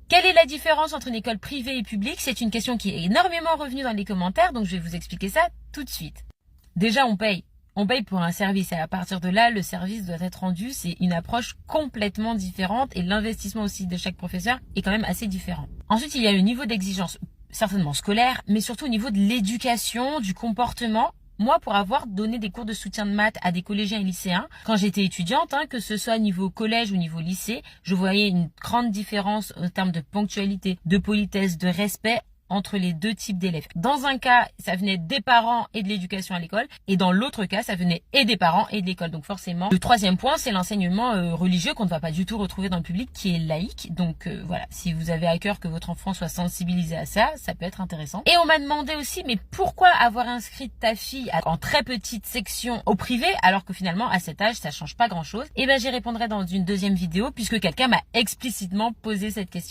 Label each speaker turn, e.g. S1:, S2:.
S1: Quelle est la différence entre une école privée et publique? C'est une question qui est énormément revenue dans les commentaires, donc je vais vous expliquer ça tout de suite. Déjà, on paye. On paye pour un service et à partir de là, le service doit être rendu. C'est une approche complètement différente et l'investissement aussi de chaque professeur est quand même assez différent. Ensuite, il y a le niveau d'exigence, certainement scolaire, mais surtout au niveau de l'éducation, du comportement. Moi, pour avoir donné des cours de soutien de maths à des collégiens et lycéens, quand j'étais étudiante, que ce soit niveau collège ou niveau lycée, je voyais une grande différence en termes de ponctualité, de politesse, de respect entre les deux types d'élèves. Dans un cas, ça venait des parents et de l'éducation à l'école, et dans l'autre cas, ça venait et des parents et de l'école. Donc forcément, le troisième point, c'est l'enseignement religieux qu'on ne va pas du tout retrouver dans le public, qui est laïque. Donc voilà, si vous avez à cœur que votre enfant soit sensibilisé à ça, ça peut être intéressant. Et on m'a demandé aussi, mais pourquoi avoir inscrit ta fille en très petite section au privé, alors que finalement, à cet âge, ça change pas grand-chose? Et ben, j'y répondrai dans une deuxième vidéo, puisque quelqu'un m'a explicitement posé cette question.